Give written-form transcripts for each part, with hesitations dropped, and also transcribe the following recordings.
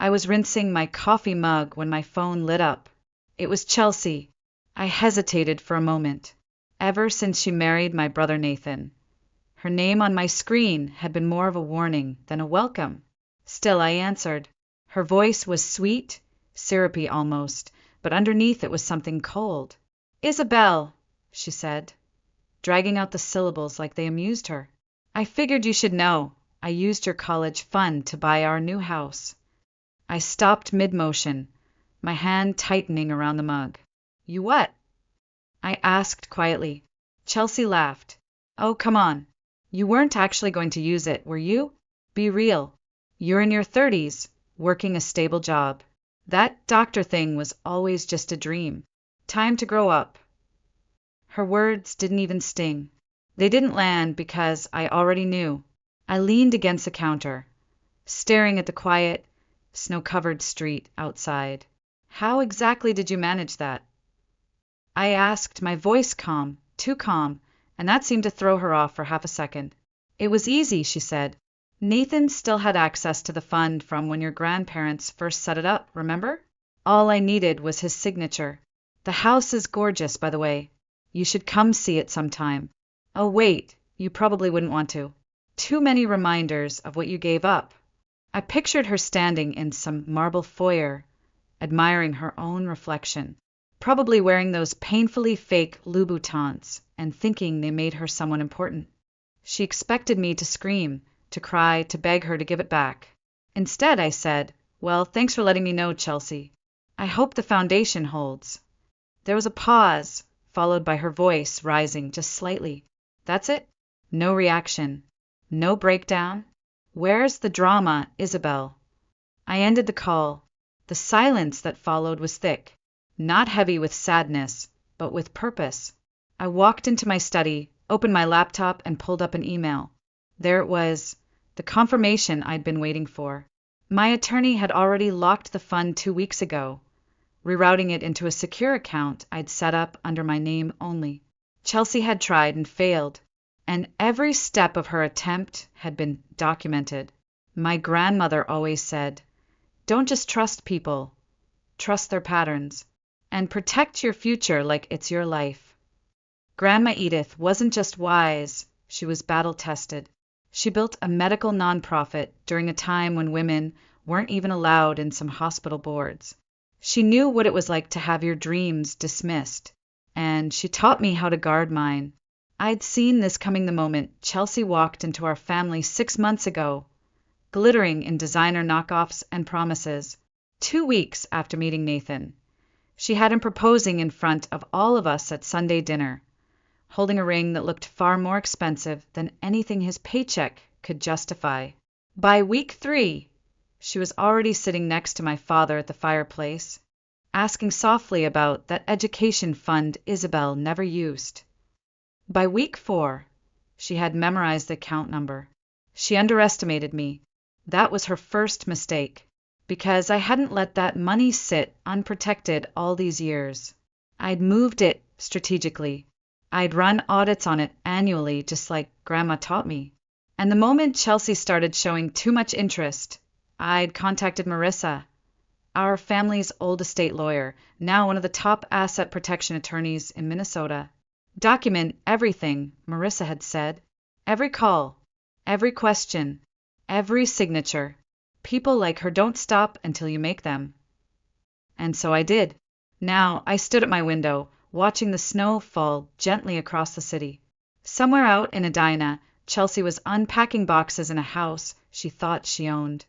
I was rinsing my coffee mug when my phone lit up. It was Chelsea. I hesitated for a moment. Ever since she married my brother Nathan, her name on my screen had been more of a warning than a welcome. Still, I answered. Her voice was sweet, syrupy almost, but underneath it was something cold. "Isabel," she said, dragging out the syllables like they amused her. "I figured you should know. I used your college fund to buy our new house." I stopped mid-motion, my hand tightening around the mug. "You what?" I asked quietly. Chelsea laughed. "Oh, come on. You weren't actually going to use it, were you? Be real. You're in your 30s, working a stable job. That doctor thing was always just a dream. Time to grow up." Her words didn't even sting. They didn't land because I already knew. I leaned against the counter, staring at the quiet, snow-covered street outside. "How exactly did you manage that?" I asked, my voice calm, too calm, and that seemed to throw her off for half a second. "It was easy," she said. "Nathan still had access to the fund from when your grandparents first set it up, remember? All I needed was his signature. The house is gorgeous, by the way. You should come see it sometime. Oh, wait, you probably wouldn't want to. Too many reminders of what you gave up." I pictured her standing in some marble foyer, admiring her own reflection, probably wearing those painfully fake Louboutins and thinking they made her someone important. She expected me to scream, to cry, to beg her to give it back. Instead, I said, "Well, thanks for letting me know, Chelsea. I hope the foundation holds." There was a pause, followed by her voice rising just slightly. "That's it? No reaction? No breakdown? Where's the drama, Isabel?" I ended the call. The silence that followed was thick, not heavy with sadness, but with purpose. I walked into my study, opened my laptop, and pulled up an email. There it was, the confirmation I'd been waiting for. My attorney had already locked the fund 2 weeks ago, rerouting it into a secure account I'd set up under my name only. Chelsea had tried and failed, and every step of her attempt had been documented. My grandmother always said, "Don't just trust people, trust their patterns, and protect your future like it's your life." Grandma Edith wasn't just wise, she was battle-tested. She built a medical nonprofit during a time when women weren't even allowed in some hospital boards. She knew what it was like to have your dreams dismissed, and she taught me how to guard mine. I'd seen this coming the moment Chelsea walked into our family 6 months ago, glittering in designer knockoffs and promises. 2 weeks after meeting Nathan, she had him proposing in front of all of us at Sunday dinner, holding a ring that looked far more expensive than anything his paycheck could justify. By week 3, she was already sitting next to my father at the fireplace, asking softly about that education fund Isabel never used. By week 4, she had memorized the account number. She underestimated me. That was her first mistake, because I hadn't let that money sit unprotected all these years. I'd moved it strategically. I'd run audits on it annually, just like Grandma taught me. And the moment Chelsea started showing too much interest, I'd contacted Marissa, our family's old estate lawyer, now one of the top asset protection attorneys in Minnesota. "Document everything," Marissa had said. "Every call, every question, every signature. People like her don't stop until you make them." And so I did. Now I stood at my window, watching the snow fall gently across the city. Somewhere out in Edina, Chelsea was unpacking boxes in a house she thought she owned,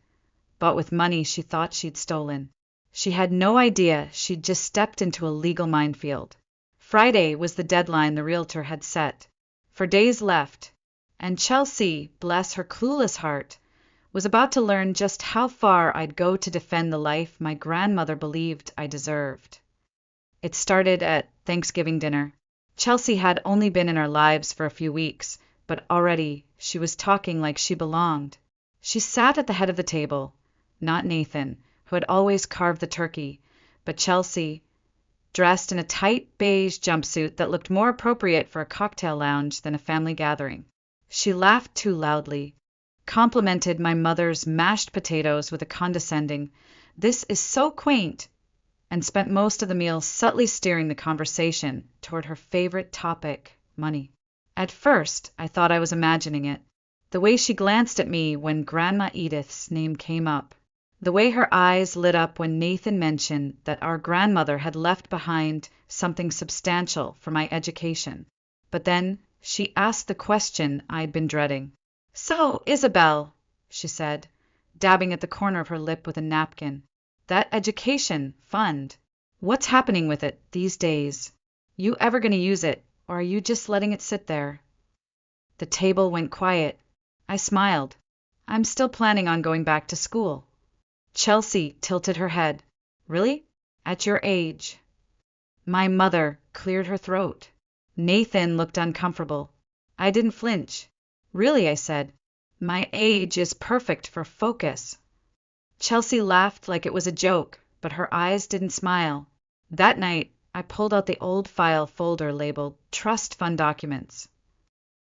bought with money she thought she'd stolen. She had no idea she'd just stepped into a legal minefield. Friday was the deadline the realtor had set. For days left, and Chelsea, bless her clueless heart, was about to learn just how far I'd go to defend the life my grandmother believed I deserved. It started at Thanksgiving dinner. Chelsea had only been in our lives for a few weeks, but already she was talking like she belonged. She sat at the head of the table, not Nathan, who had always carved the turkey, but Chelsea, dressed in a tight beige jumpsuit that looked more appropriate for a cocktail lounge than a family gathering. She laughed too loudly, complimented my mother's mashed potatoes with a condescending, "This is so quaint," and spent most of the meal subtly steering the conversation toward her favorite topic, money. At first, I thought I was imagining it. The way she glanced at me when Grandma Edith's name came up. The way her eyes lit up when Nathan mentioned that our grandmother had left behind something substantial for my education. But then she asked the question I'd been dreading. "So, Isabel," she said, dabbing at the corner of her lip with a napkin, "that education fund, what's happening with it these days? You ever going to use it, or are you just letting it sit there?" The table went quiet. I smiled. "I'm still planning on going back to school." Chelsea tilted her head. "Really? At your age?" My mother cleared her throat. Nathan looked uncomfortable. I didn't flinch. "Really," I said. "My age is perfect for focus." Chelsea laughed like it was a joke, but her eyes didn't smile. That night, I pulled out the old file folder labeled Trust Fund Documents.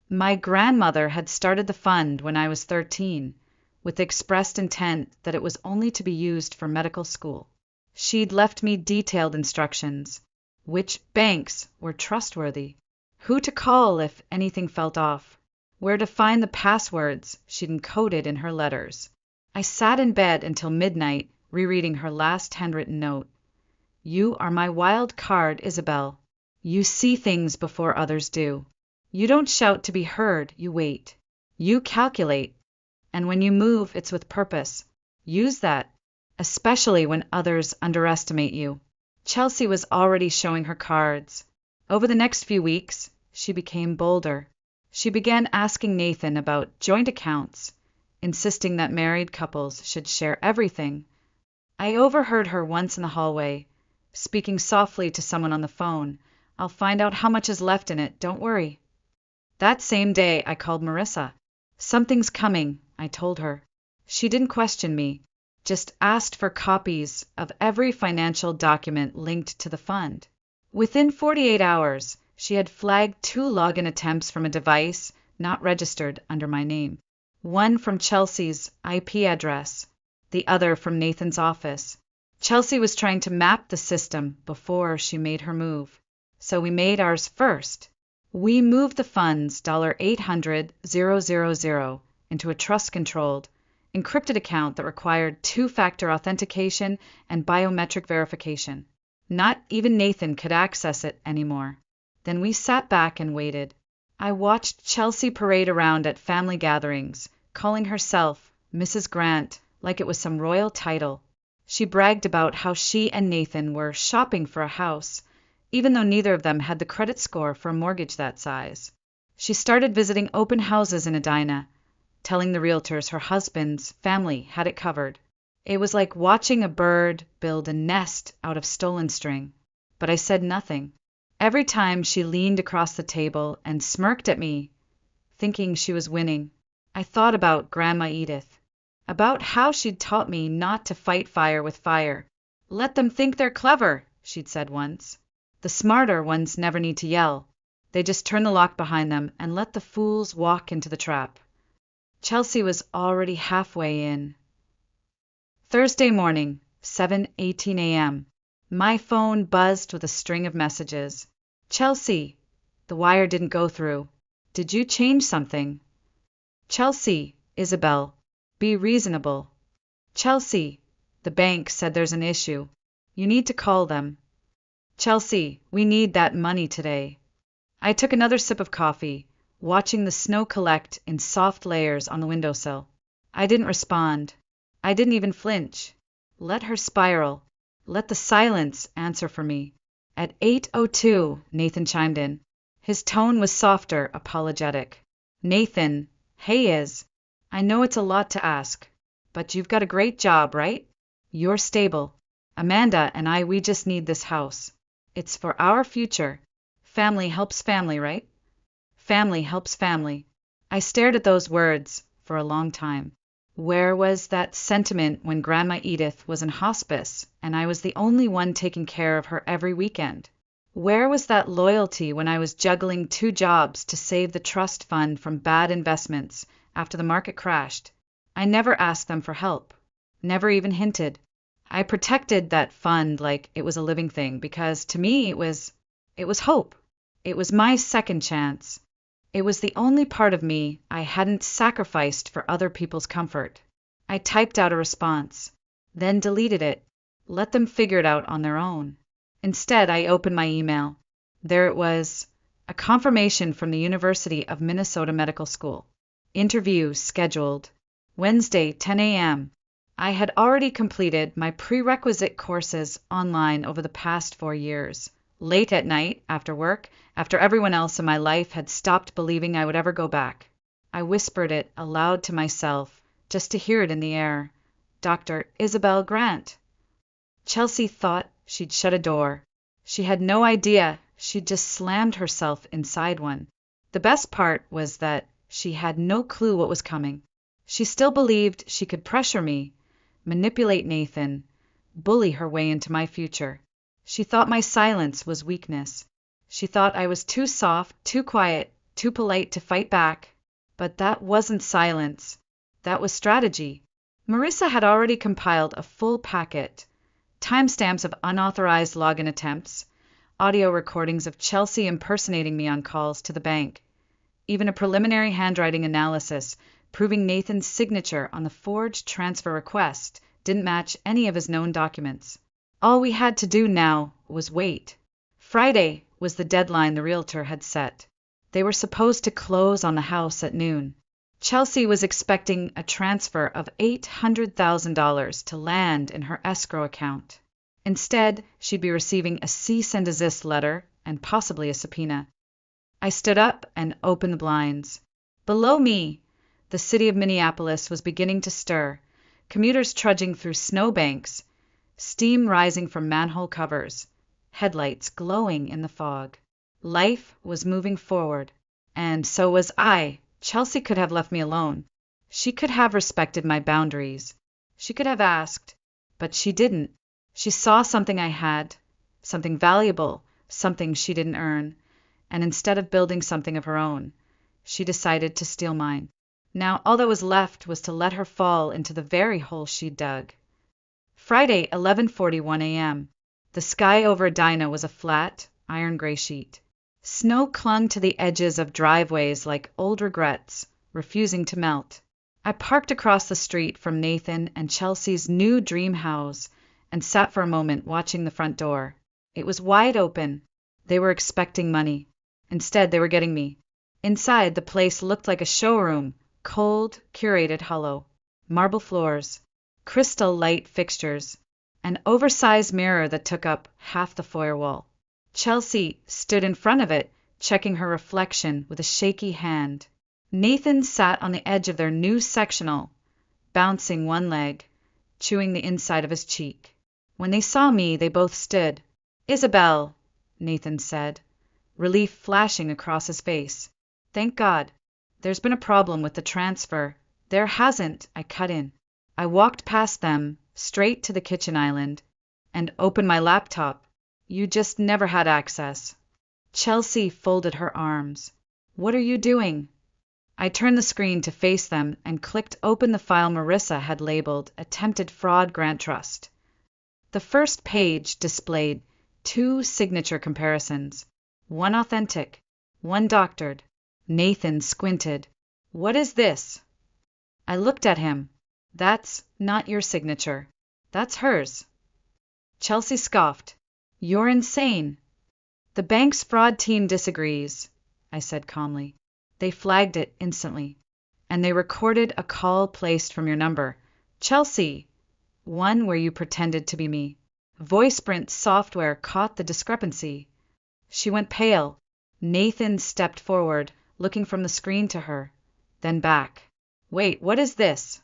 My grandmother had started the fund when I was 13, with the expressed intent that it was only to be used for medical school. She'd left me detailed instructions, which banks were trustworthy, who to call if anything felt off, where to find the passwords she'd encoded in her letters. I sat in bed until midnight, rereading her last handwritten note. "You are my wild card, Isabel. You see things before others do. You don't shout to be heard, you wait. You calculate. And when you move, it's with purpose. Use that, especially when others underestimate you." Chelsea was already showing her cards. Over the next few weeks, she became bolder. She began asking Nathan about joint accounts, insisting that married couples should share everything. I overheard her once in the hallway, speaking softly to someone on the phone. "I'll find out how much is left in it, don't worry." That same day, I called Marissa. "Something's coming," I told her. She didn't question me, just asked for copies of every financial document linked to the fund. Within 48 hours, she had flagged 2 login attempts from a device not registered under my name. One from Chelsea's IP address, the other from Nathan's office. Chelsea was trying to map the system before she made her move, so we made ours first. We moved the funds $800,000 into a trust-controlled, encrypted account that required 2-factor authentication and biometric verification. Not even Nathan could access it anymore. Then we sat back and waited. I watched Chelsea parade around at family gatherings, calling herself Mrs. Grant like it was some royal title. She bragged about how she and Nathan were shopping for a house, even though neither of them had the credit score for a mortgage that size. She started visiting open houses in Edina, telling the realtors her husband's family had it covered. It was like watching a bird build a nest out of stolen string. But I said nothing. Every time she leaned across the table and smirked at me, thinking she was winning, I thought about Grandma Edith, about how she'd taught me not to fight fire with fire. "Let them think they're clever," she'd said once. "The smarter ones never need to yell. They just turn the lock behind them and let the fools walk into the trap." Chelsea was already halfway in. Thursday morning, 7:18 a.m. My phone buzzed with a string of messages. "Chelsea, the wire didn't go through. Did you change something?" "Chelsea, Isabel, be reasonable." "Chelsea, the bank said there's an issue. You need to call them." "Chelsea, we need that money today." I took another sip of coffee, watching the snow collect in soft layers on the windowsill. I didn't respond. I didn't even flinch. Let her spiral. Let the silence answer for me. At 8:02, Nathan chimed in. His tone was softer, apologetic. "Nathan, hey Iz, I know it's a lot to ask, but you've got a great job, right? You're stable. Amanda and I, we just need this house. It's for our future. Family helps family, right? Family helps family." I stared at those words for a long time. Where was that sentiment when Grandma Edith was in hospice and I was the only one taking care of her every weekend? Where was that loyalty when I was juggling 2 jobs to save the trust fund from bad investments after the market crashed. I never asked them for help, never even hinted. I protected that fund like it was a living thing because to me it was hope. It was my second chance. It was the only part of me I hadn't sacrificed for other people's comfort. I typed out a response, then deleted it, let them figure it out on their own. Instead, I opened my email. There it was, a confirmation from the University of Minnesota Medical School. Interview scheduled. Wednesday, 10 a.m. I had already completed my prerequisite courses online over the past 4 years. Late at night, after work, after everyone else in my life had stopped believing I would ever go back, I whispered it aloud to myself, just to hear it in the air. Dr. Isabel Grant. Chelsea thought she'd shut a door. She had no idea she'd just slammed herself inside one. The best part was that she had no clue what was coming. She still believed she could pressure me, manipulate Nathan, bully her way into my future. She thought my silence was weakness. She thought I was too soft, too quiet, too polite to fight back. But that wasn't silence. That was strategy. Marissa had already compiled a full packet, timestamps of unauthorized login attempts, audio recordings of Chelsea impersonating me on calls to the bank, even a preliminary handwriting analysis proving Nathan's signature on the forged transfer request didn't match any of his known documents. All we had to do now was wait. Friday was the deadline the realtor had set. They were supposed to close on the house at noon. Chelsea was expecting a transfer of $800,000 to land in her escrow account. Instead, she'd be receiving a cease and desist letter and possibly a subpoena. I stood up and opened the blinds. Below me, the city of Minneapolis was beginning to stir, commuters trudging through snowbanks, steam rising from manhole covers, headlights glowing in the fog. Life was moving forward, and so was I. Chelsea could have left me alone. She could have respected my boundaries. She could have asked, but she didn't. She saw something I had, something valuable, something she didn't earn, and instead of building something of her own, she decided to steal mine. Now all that was left was to let her fall into the very hole she'd dug. Friday, 11:41 a.m. The sky over Edina was a flat, iron-gray sheet. Snow clung to the edges of driveways like old regrets, refusing to melt. I parked across the street from Nathan and Chelsea's new dream house and sat for a moment watching the front door. It was wide open. They were expecting money. Instead, they were getting me. Inside, the place looked like a showroom, cold, curated hollow. Marble floors, crystal light fixtures, an oversized mirror that took up half the foyer wall. Chelsea stood in front of it, checking her reflection with a shaky hand. Nathan sat on the edge of their new sectional, bouncing one leg, chewing the inside of his cheek. When they saw me, they both stood. "Isabel," Nathan said, relief flashing across his face. "Thank God. There's been a problem with the transfer." "There hasn't," I cut in. I walked past them, straight to the kitchen island, and opened my laptop. "You just never had access." Chelsea folded her arms. "What are you doing?" I turned the screen to face them and clicked open the file Marissa had labeled Attempted Fraud Grant Trust. The first page displayed 2 signature comparisons, one authentic, one doctored. Nathan squinted. "What is this?" I looked at him. "That's not your signature. That's hers." Chelsea scoffed. "You're insane." "The bank's fraud team disagrees," I said calmly. "They flagged it instantly. And they recorded a call placed from your number. Chelsea, one where you pretended to be me. VoicePrint software caught the discrepancy." She went pale. Nathan stepped forward, looking from the screen to her, then back. "Wait, what is this?"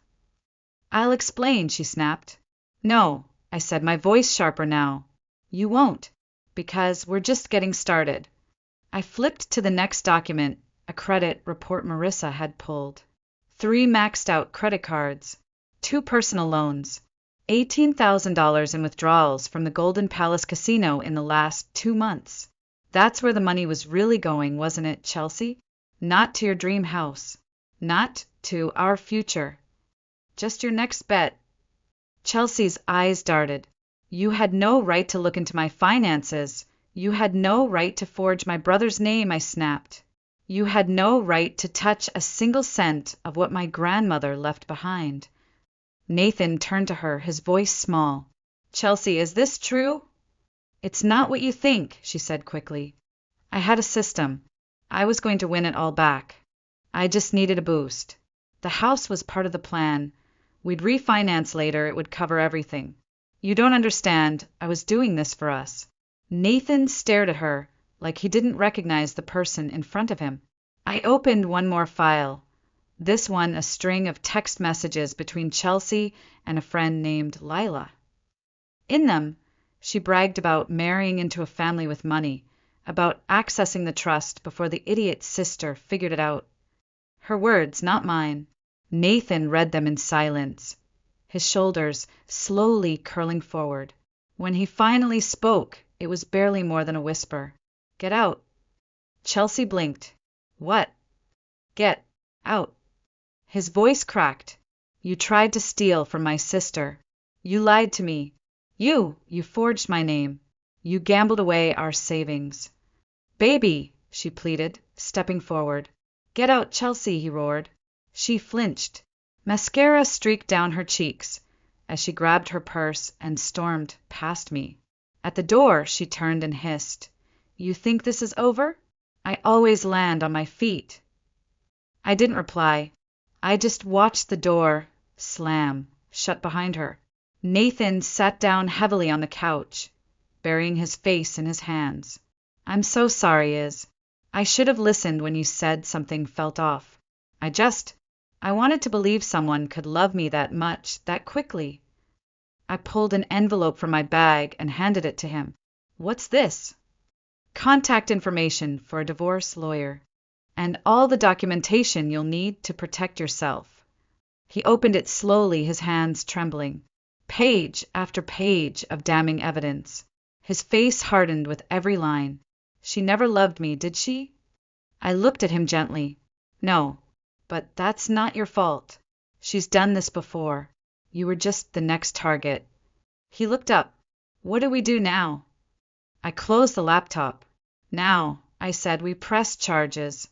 "I'll explain," she snapped. "No," I said, my voice sharper now. "You won't, because we're just getting started." I flipped to the next document, a credit report Marissa had pulled. 3 maxed-out credit cards, 2 personal loans, $18,000 in withdrawals from the Golden Palace Casino in the last 2 months. That's where the money was really going, wasn't it, Chelsea? Not to your dream house. Not to our future. Just your next bet. Chelsea's eyes darted. You had no right to look into my finances. You had no right to forge my brother's name, I snapped. You had no right to touch a single cent of what my grandmother left behind. Nathan turned to her, his voice small. Chelsea, is this true? It's not what you think, she said quickly. I had a system. I was going to win it all back. I just needed a boost. The house was part of the plan. We'd refinance later, it would cover everything. You don't understand, I was doing this for us. Nathan stared at her, like he didn't recognize the person in front of him. I opened one more file. This one a string of text messages between Chelsea and a friend named Lila. In them, she bragged about marrying into a family with money, about accessing the trust before the idiot sister figured it out. Her words, not mine. Nathan read them in silence, his shoulders slowly curling forward. When he finally spoke, it was barely more than a whisper. Get out. Chelsea blinked. What? Get out. His voice cracked. You tried to steal from my sister. You lied to me. You forged my name. You gambled away our savings. Baby, she pleaded, stepping forward. Get out, Chelsea, he roared. She flinched. Mascara streaked down her cheeks as she grabbed her purse and stormed past me. At the door, she turned and hissed. You think this is over? I always land on my feet. I didn't reply. I just watched the door slam shut behind her. Nathan sat down heavily on the couch, burying his face in his hands. I'm so sorry, Iz. I should have listened when you said something felt off. I wanted to believe someone could love me that much, that quickly. I pulled an envelope from my bag and handed it to him. What's this? Contact information for a divorce lawyer, and all the documentation you'll need to protect yourself. He opened it slowly, his hands trembling. Page after page of damning evidence. His face hardened with every line. She never loved me, did she? I looked at him gently. No, but that's not your fault. She's done this before. You were just the next target. He looked up. What do we do now? I closed the laptop. Now, I said, we press charges.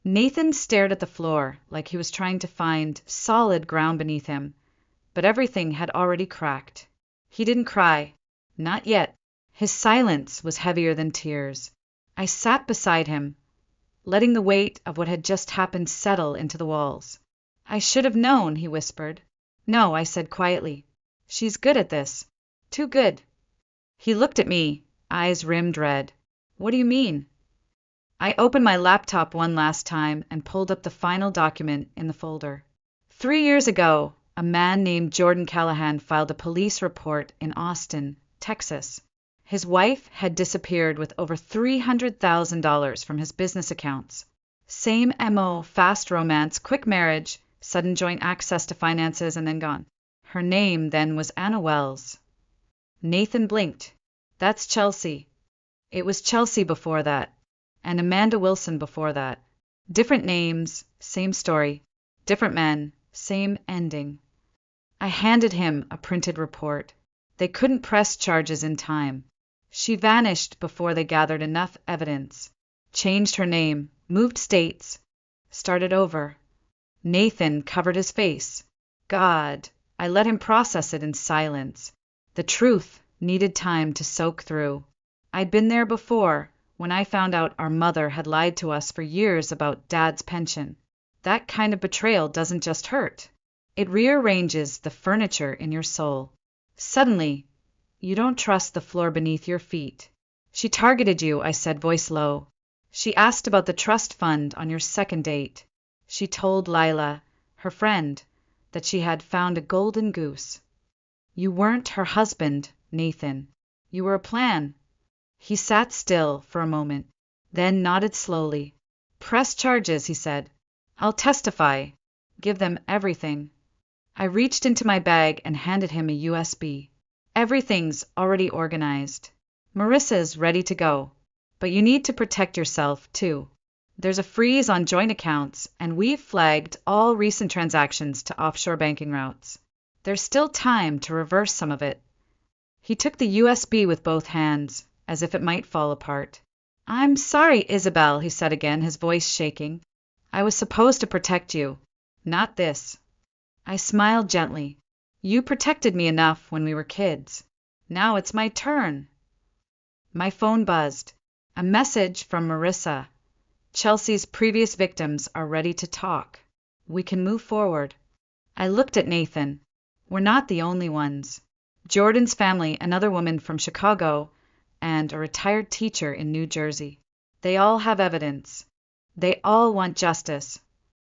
Nathan stared at the floor like he was trying to find solid ground beneath him, but everything had already cracked. He didn't cry. Not yet. His silence was heavier than tears. I sat beside him, letting the weight of what had just happened settle into the walls. I should have known, he whispered. No, I said quietly. She's good at this. Too good. He looked at me, eyes rimmed red. What do you mean? I opened my laptop one last time and pulled up the final document in the folder. 3 years ago, a man named Jordan Callahan filed a police report in Austin, Texas. His wife had disappeared with over $300,000 from his business accounts. Same MO, fast romance, quick marriage, sudden joint access to finances, and then gone. Her name then was Anna Wells. Nathan blinked. That's Chelsea. It was Chelsea before that, and Amanda Wilson before that. Different names, same story. Different men, same ending. I handed him a printed report. They couldn't press charges in time. She vanished before they gathered enough evidence. Changed her name, moved states, started over. Nathan covered his face. God, I let him process it in silence. The truth needed time to soak through. I'd been there before, when I found out our mother had lied to us for years about Dad's pension. That kind of betrayal doesn't just hurt. It rearranges the furniture in your soul. Suddenly, you don't trust the floor beneath your feet. She targeted you, I said, voice low. She asked about the trust fund on your second date. She told Lila, her friend, that she had found a golden goose. You weren't her husband, Nathan. You were a plan. He sat still for a moment, then nodded slowly. Press charges, he said. I'll testify. Give them everything. I reached into my bag and handed him a USB. Everything's already organized. Marissa's ready to go. But you need to protect yourself, too. There's a freeze on joint accounts, and we've flagged all recent transactions to offshore banking routes. There's still time to reverse some of it. He took the USB with both hands, as if it might fall apart. I'm sorry, Isabel, he said again, his voice shaking. I was supposed to protect you. Not this. I smiled gently. You protected me enough when we were kids. Now it's my turn. My phone buzzed. A message from Marissa. Chelsea's previous victims are ready to talk. We can move forward. I looked at Nathan. We're not the only ones. Jordan's family, another woman from Chicago, and a retired teacher in New Jersey. They all have evidence. They all want justice.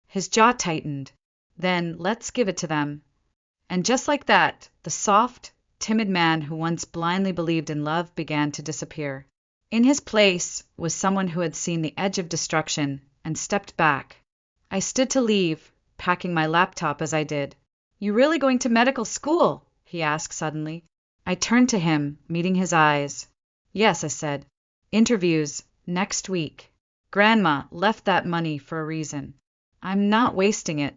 His jaw tightened. Then let's give it to them. And just like that, the soft, timid man who once blindly believed in love began to disappear. In his place was someone who had seen the edge of destruction and stepped back. I stood to leave, packing my laptop as I did. You really going to medical school? He asked suddenly. I turned to him, meeting his eyes. Yes, I said. Interviews, next week. Grandma left that money for a reason. I'm not wasting it.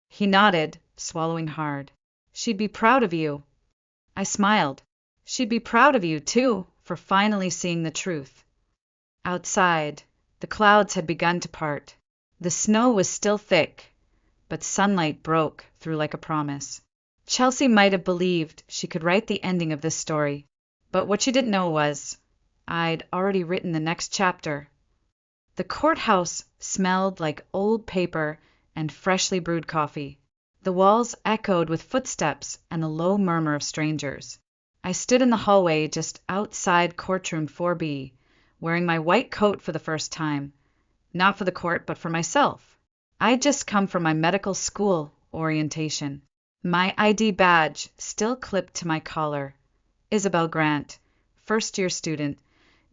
He nodded, swallowing hard. She'd be proud of you. I smiled. She'd be proud of you, too, for finally seeing the truth. Outside, the clouds had begun to part. The snow was still thick, but sunlight broke through like a promise. Chelsea might have believed she could write the ending of this story, but what she didn't know was I'd already written the next chapter. The courthouse smelled like old paper and freshly brewed coffee. The walls echoed with footsteps and the low murmur of strangers. I stood in the hallway just outside courtroom 4B, wearing my white coat for the first time. Not for the court, but for myself. I'd just come from my medical school orientation. My ID badge still clipped to my collar. Isabel Grant, first-year student,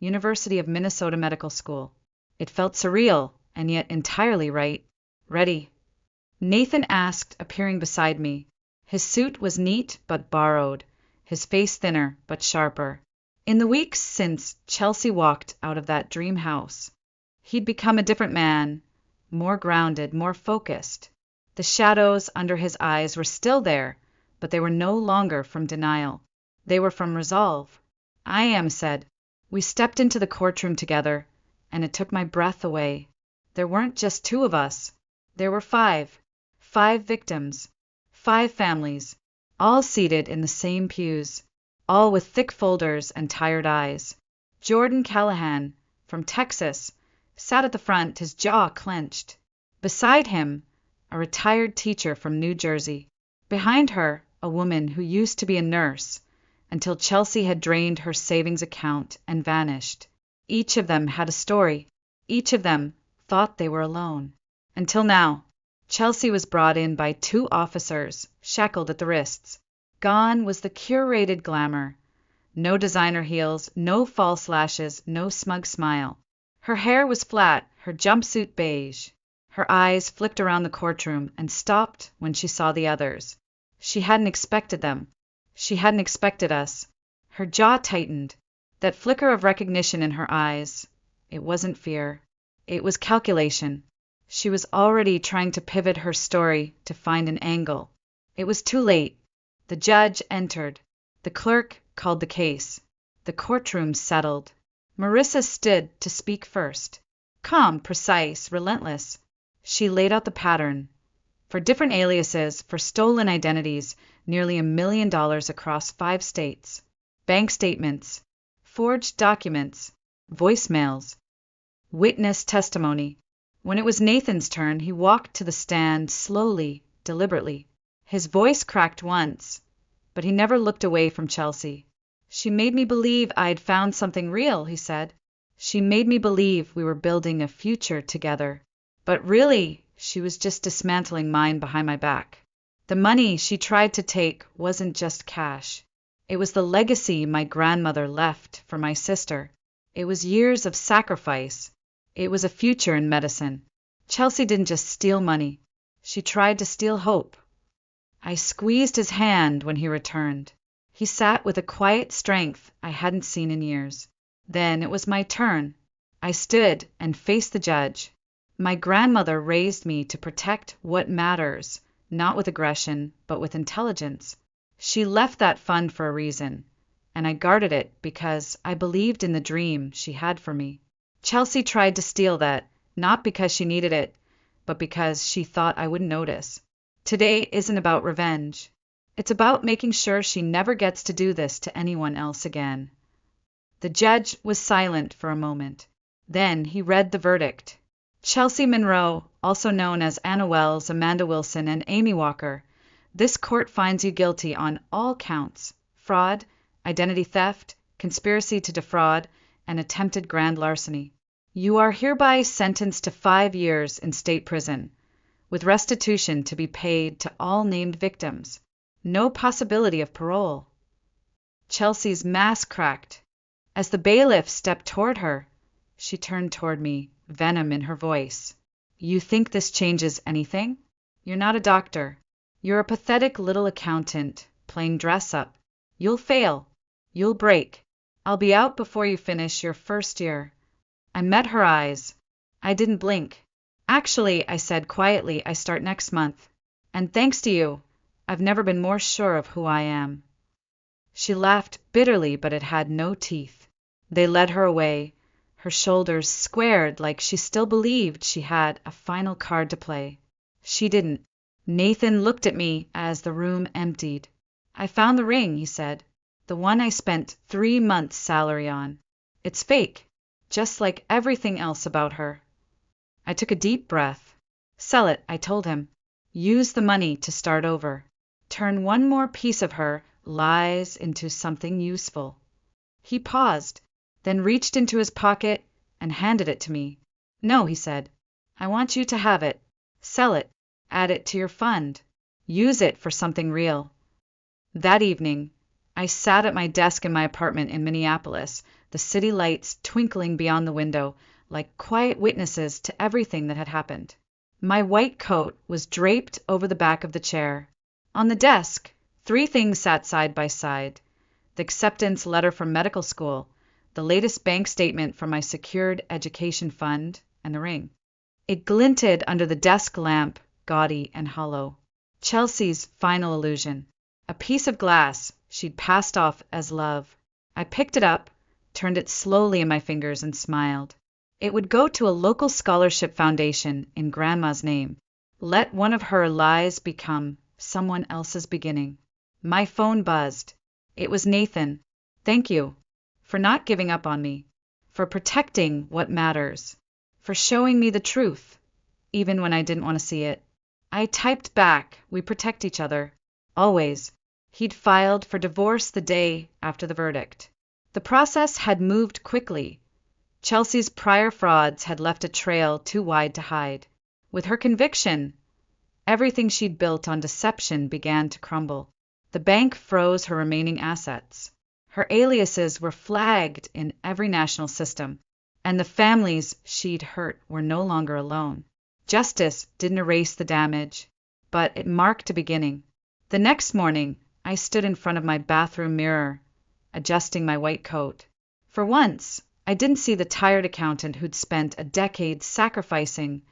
University of Minnesota Medical School. It felt surreal, and yet entirely right. Ready? Nathan asked, appearing beside me. His suit was neat but borrowed, his face thinner but sharper. In the weeks since Chelsea walked out of that dream house, he'd become a different man, more grounded, more focused. The shadows under his eyes were still there, but they were no longer from denial. They were from resolve. I am said. We stepped into the courtroom together, and it took my breath away. There weren't just two of us. There were five. 5 victims. 5 families. All seated in the same pews. All with thick folders and tired eyes. Jordan Callahan, from Texas, sat at the front, his jaw clenched. Beside him, a retired teacher from New Jersey. Behind her, a woman who used to be a nurse, until Chelsea had drained her savings account and vanished. Each of them had a story. Each of them thought they were alone. Until now, Chelsea was brought in by 2 officers, shackled at the wrists. Gone was the curated glamour. No designer heels, no false lashes, no smug smile. Her hair was flat, her jumpsuit beige. Her eyes flicked around the courtroom and stopped when she saw the others. She hadn't expected them. She hadn't expected us. Her jaw tightened. That flicker of recognition in her eyes. It wasn't fear. It was calculation. She was already trying to pivot her story to find an angle. It was too late. The judge entered. The clerk called the case. The courtroom settled. Marissa stood to speak first. Calm, precise, relentless. She laid out the pattern. For different aliases, for stolen identities, nearly $1 million across 5 states. Bank statements. Forged documents. Voicemails. Witness testimony. When it was Nathan's turn, he walked to the stand slowly, deliberately. His voice cracked once, but he never looked away from Chelsea. She made me believe I'd found something real, he said. She made me believe we were building a future together. But really, she was just dismantling mine behind my back. The money she tried to take wasn't just cash. It was the legacy my grandmother left for my sister. It was years of sacrifice. It was a future in medicine. Chelsea didn't just steal money. She tried to steal hope. I squeezed his hand when he returned. He sat with a quiet strength I hadn't seen in years. Then it was my turn. I stood and faced the judge. My grandmother raised me to protect what matters, not with aggression, but with intelligence. She left that fund for a reason, and I guarded it because I believed in the dream she had for me. Chelsea tried to steal that, not because she needed it, but because she thought I wouldn't notice. Today isn't about revenge. It's about making sure she never gets to do this to anyone else again. The judge was silent for a moment. Then he read the verdict. Chelsea Monroe, also known as Anna Wells, Amanda Wilson, and Amy Walker, this court finds you guilty on all counts: fraud, identity theft, conspiracy to defraud, and attempted grand larceny. You are hereby sentenced to 5 years in state prison, with restitution to be paid to all named victims. No possibility of parole. Chelsea's mask cracked. As the bailiff stepped toward her, she turned toward me, venom in her voice. You think this changes anything? You're not a doctor. You're a pathetic little accountant, playing dress up. You'll fail. You'll break. I'll be out before you finish your first year. I met her eyes. I didn't blink. Actually, I said quietly, I start next month. And thanks to you, I've never been more sure of who I am. She laughed bitterly, but it had no teeth. They led her away, her shoulders squared like she still believed she had a final card to play. She didn't. Nathan looked at me as the room emptied. I found the ring, he said. The one I spent 3 months' salary on. It's fake, just like everything else about her. I took a deep breath. Sell it, I told him. Use the money to start over. Turn one more piece of her lies into something useful. He paused, then reached into his pocket and handed it to me. No, he said. I want you to have it. Sell it. Add it to your fund. Use it for something real. That evening, I sat at my desk in my apartment in Minneapolis, the city lights twinkling beyond the window like quiet witnesses to everything that had happened. My white coat was draped over the back of the chair. On the desk, 3 things sat side by side: the acceptance letter from medical school, the latest bank statement from my secured education fund, and the ring. It glinted under the desk lamp, gaudy and hollow. Chelsea's final illusion. A piece of glass she'd passed off as love. I picked it up, turned it slowly in my fingers, and smiled. It would go to a local scholarship foundation in Grandma's name. Let one of her lies become someone else's beginning. My phone buzzed. It was Nathan. Thank you for not giving up on me, for protecting what matters, for showing me the truth, even when I didn't want to see it. I typed back, we protect each other. Always. He'd filed for divorce the day after the verdict. The process had moved quickly. Chelsea's prior frauds had left a trail too wide to hide. With her conviction, everything she'd built on deception began to crumble. The bank froze her remaining assets. Her aliases were flagged in every national system, and the families she'd hurt were no longer alone. Justice didn't erase the damage, but it marked a beginning. The next morning, I stood in front of my bathroom mirror, adjusting my white coat. For once, I didn't see the tired accountant who'd spent a decade sacrificing,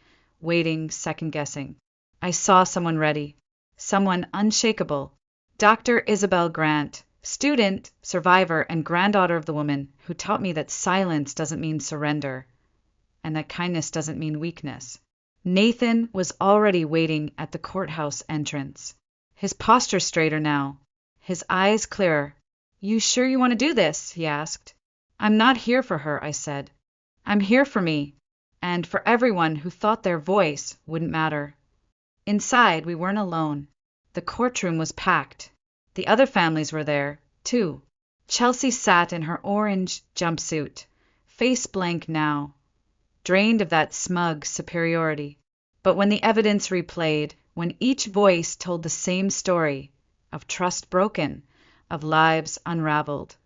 waiting, second-guessing. I saw someone ready, someone unshakable. Dr. Isabel Grant, student, survivor, and granddaughter of the woman who taught me that silence doesn't mean surrender, and that kindness doesn't mean weakness. Nathan was already waiting at the courthouse entrance. His posture straighter now, his eyes clearer. You sure you want to do this? He asked. I'm not here for her, I said. I'm here for me, and for everyone who thought their voice wouldn't matter. Inside, we weren't alone. The courtroom was packed. The other families were there, too. Chelsea sat in her orange jumpsuit, face blank now, drained of that smug superiority. But when the evidence replayed, when each voice told the same story, of trust broken, of lives unraveled,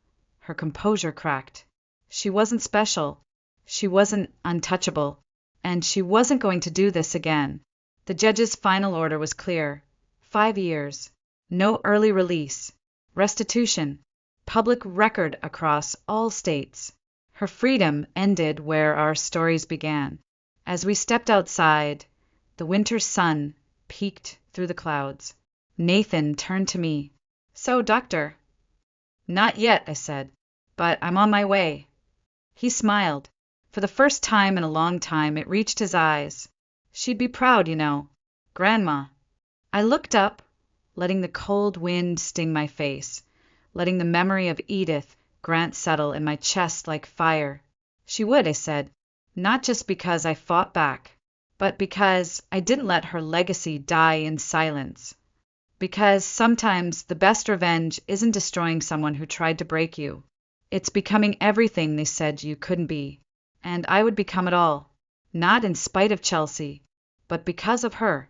her composure cracked. She wasn't special, she wasn't untouchable, and she wasn't going to do this again. The judge's final order was clear: 5 years, no early release, restitution, public record across all states. Her freedom ended where our stories began. As we stepped outside, the winter sun peeked through the clouds. Nathan turned to me. "So, doctor?" "Not yet," I said, "but I'm on my way." He smiled. For the first time in a long time it reached his eyes. "She'd be proud, you know. Grandma." I looked up, letting the cold wind sting my face, letting the memory of Edith Grant settle in my chest like fire. "She would," I said, "not just because I fought back, but because I didn't let her legacy die in silence. Because sometimes the best revenge isn't destroying someone who tried to break you. It's becoming everything they said you couldn't be. And I would become it all. Not in spite of Chelsea, but because of her."